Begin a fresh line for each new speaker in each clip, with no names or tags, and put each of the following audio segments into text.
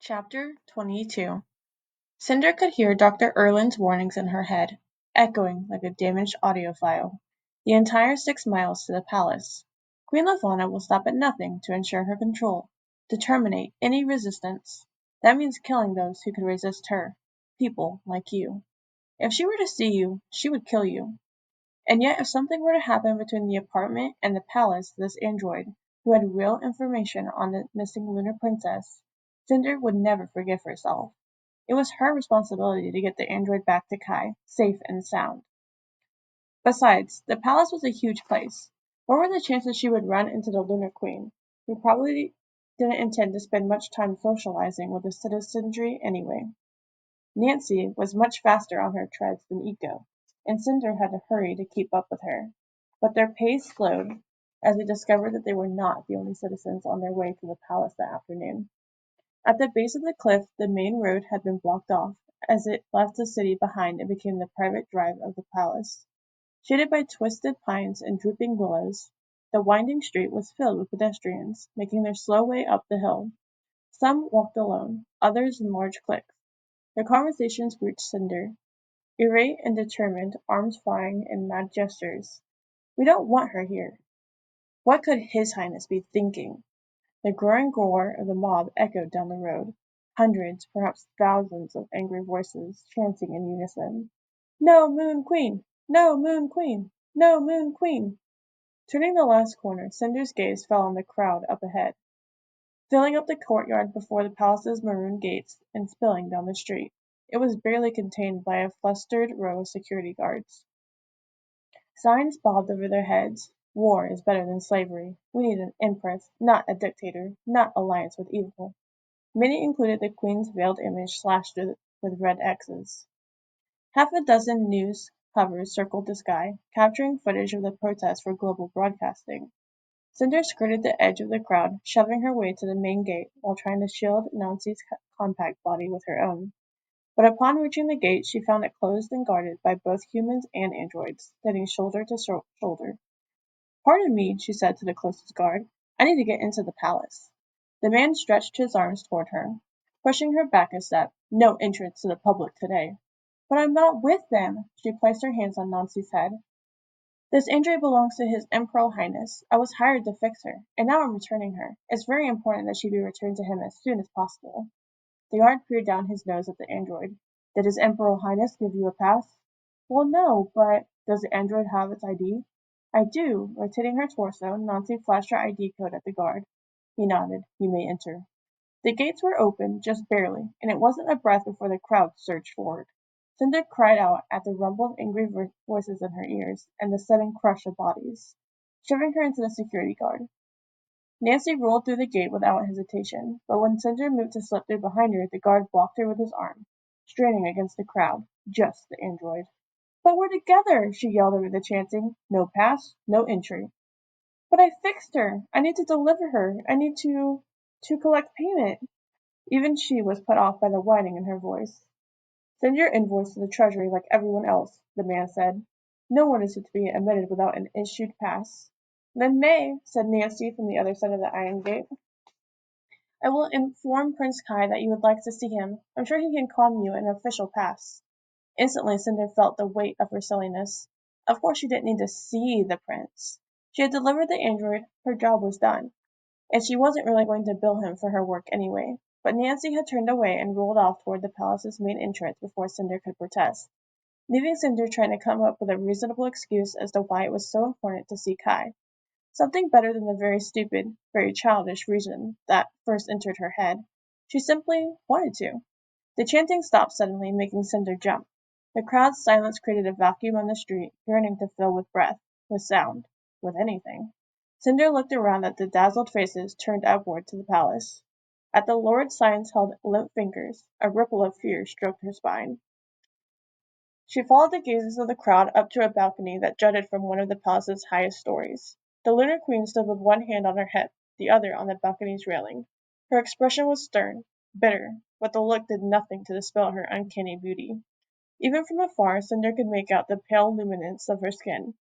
Chapter 22. Cinder could hear Dr. Erlin's warnings in her head, echoing like a damaged audio file, the entire 6 miles to the palace. Queen Levana will stop at nothing to ensure her control, to terminate any resistance. That means killing those who could resist her, people like you. If she were to see you, she would kill you. And yet if something were to happen between the apartment and the palace to this android, who had real information on the missing lunar princess, Cinder would never forgive herself. It was her responsibility to get the android back to Kai, safe and sound. Besides, the palace was a huge place. What were the chances she would run into the Lunar Queen, who probably didn't intend to spend much time socializing with the citizenry anyway? Nancy was much faster on her treads than Eco, and Cinder had to hurry to keep up with her. But their pace slowed as they discovered that they were not the only citizens on their way to the palace that afternoon. At the base of the cliff the main road had been blocked off, as it left the city behind and became the private drive of the palace. Shaded by twisted pines and drooping willows, the winding street was filled with pedestrians, making their slow way up the hill. Some walked alone, others in large cliques. Their conversations reached Cinder, irate and determined, arms flying in mad gestures. "We don't want her here." What could His Highness be thinking? The growing roar of the mob echoed down the road, hundreds, perhaps thousands of angry voices chanting in unison, "No Moon Queen! No Moon Queen! No Moon Queen!" Turning the last corner, Cinder's gaze fell on the crowd up ahead, filling up the courtyard before the palace's maroon gates and spilling down the street. It was barely contained by a flustered row of security guards. Signs bobbed over their heads. "War is better than slavery. We need an empress, not a dictator, not alliance with evil." Many included the Queen's veiled image slashed with red X's. Half a dozen news hovers circled the sky, capturing footage of the protest for global broadcasting. Cinder skirted the edge of the crowd, shoving her way to the main gate while trying to shield Nancy's compact body with her own. But upon reaching the gate she found it closed and guarded by both humans and androids, standing shoulder to shoulder. "Pardon me," she said to the closest guard. "I need to get into the palace." The man stretched his arms toward her, pushing her back a step. "No entrance to the public today." "But I'm not with them." She placed her hands on Nancy's head. "This android belongs to His Imperial Highness. I was hired to fix her, and now I'm returning her. It's very important that she be returned to him as soon as possible." The guard peered down his nose at the android. "Did His Imperial Highness give you a pass?" "Well, no, but—" "Does the android have its ID?" "I do." Rotating her torso, Nancy flashed her ID code at the guard. He nodded. "You may enter." The gates were open, just barely, and it wasn't a breath before the crowd surged forward. Cinder cried out at the rumble of angry voices in her ears, and the sudden crush of bodies, shoving her into the security guard. Nancy rolled through the gate without hesitation, but when Cinder moved to slip through behind her, the guard blocked her with his arm, straining against the crowd. Just the android. "But we're together!" she yelled over the chanting. "No pass, no entry." "But I fixed her. I need to deliver her. I need to collect payment." Even she was put off by the whining in her voice. "Send your invoice to the treasury like everyone else," the man said. "No one is to be admitted without an issued pass." "Then May," said Nancy from the other side of the iron gate. "I will inform Prince Kai that you would like to see him. I'm sure he can calm you an official pass." Instantly Cinder felt the weight of her silliness. Of course she didn't need to see the prince. She had delivered the android, her job was done. And she wasn't really going to bill him for her work anyway. But Nancy had turned away and rolled off toward the palace's main entrance before Cinder could protest, leaving Cinder trying to come up with a reasonable excuse as to why it was so important to see Kai. Something better than the very stupid, very childish reason that first entered her head. She simply wanted to. The chanting stopped suddenly, making Cinder jump. The crowd's silence created a vacuum on the street, yearning to fill with breath, with sound, with anything. Cinder looked around at the dazzled faces turned upward to the palace. At the lurid signs held limp fingers, a ripple of fear stroked her spine. She followed the gazes of the crowd up to a balcony that jutted from one of the palace's highest stories. The Lunar Queen stood with one hand on her hip, the other on the balcony's railing. Her expression was stern, bitter, but the look did nothing to dispel her uncanny beauty. Even from afar Cinder could make out the pale luminance of her skin,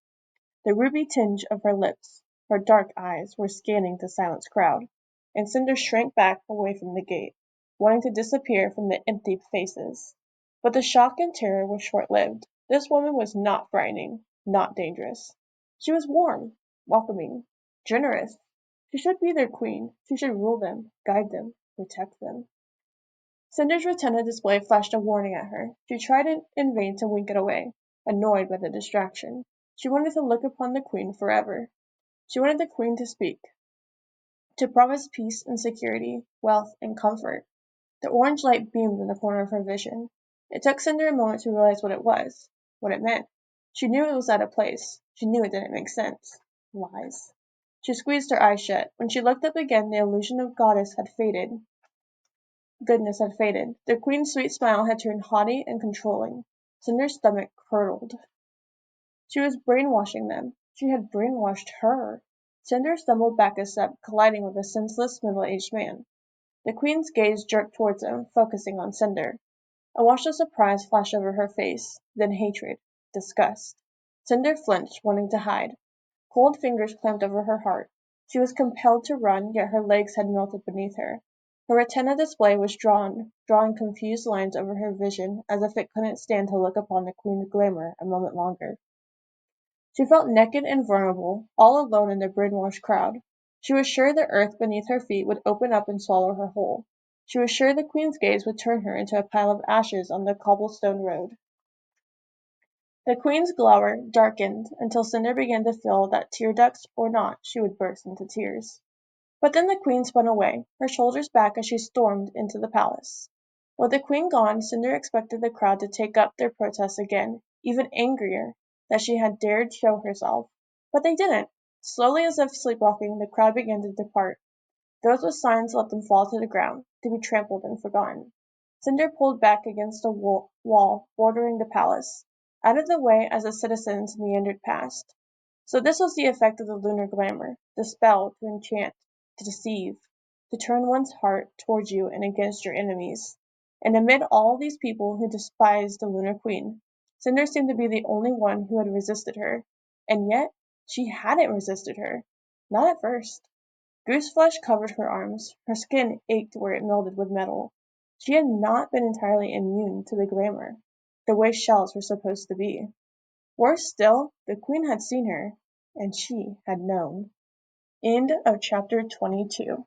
the ruby tinge of her lips. Her dark eyes were scanning the silenced crowd, and Cinder shrank back away from the gate. wanting to disappear from the empty faces. But the shock and terror were short-lived. This woman was not frightening, not dangerous. She was warm, welcoming, generous. She should be their queen. She should rule them, guide them, protect them. Cinder's retina display flashed a warning at her. She tried in vain to wink it away, annoyed by the distraction. She wanted to look upon the queen forever. She wanted the queen to speak, to promise peace and security, wealth and comfort. The orange light beamed in the corner of her vision. It took Cinder a moment to realize what it was, what it meant. She knew it was out of place. She knew it didn't make sense. Lies. She squeezed her eyes shut. When she looked up again, the illusion of goddess had faded. Goodness had faded. The queen's sweet smile had turned haughty and controlling. Cinder's stomach curdled. She was brainwashing them. She had brainwashed her. Cinder stumbled back a step, colliding with a senseless middle-aged man. The queen's gaze jerked towards him, focusing on Cinder. A wash of surprise flashed over her face, then hatred, disgust. Cinder flinched, wanting to hide. Cold fingers clamped over her heart. She was compelled to run, yet her legs had melted beneath her. Her retina display was drawing confused lines over her vision, as if it couldn't stand to look upon the queen's glamour a moment longer. She felt naked and vulnerable, all alone in the brainwashed crowd. She was sure the earth beneath her feet would open up and swallow her whole. She was sure the queen's gaze would turn her into a pile of ashes on the cobblestone road. The queen's glower darkened until Cinder began to feel that tear ducts or not, she would burst into tears. But then the queen spun away, her shoulders back as she stormed into the palace. With the queen gone, Cinder expected the crowd to take up their protests again, even angrier that she had dared show herself. But they didn't. Slowly as if sleepwalking, the crowd began to depart. Those with signs let them fall to the ground, to be trampled and forgotten. Cinder pulled back against a wall bordering the palace, out of the way as the citizens meandered past. So this was the effect of the lunar glamour, the spell to enchant, to deceive, to turn one's heart towards you and against your enemies. And amid all these people who despised the lunar queen, Cinder seemed to be the only one who had resisted her. And yet, she hadn't resisted her. Not at first. Goose flesh covered her arms, her skin ached where it melded with metal. She had not been entirely immune to the glamour, the way shells were supposed to be. Worse still, the queen had seen her, and she had known. End of chapter 22.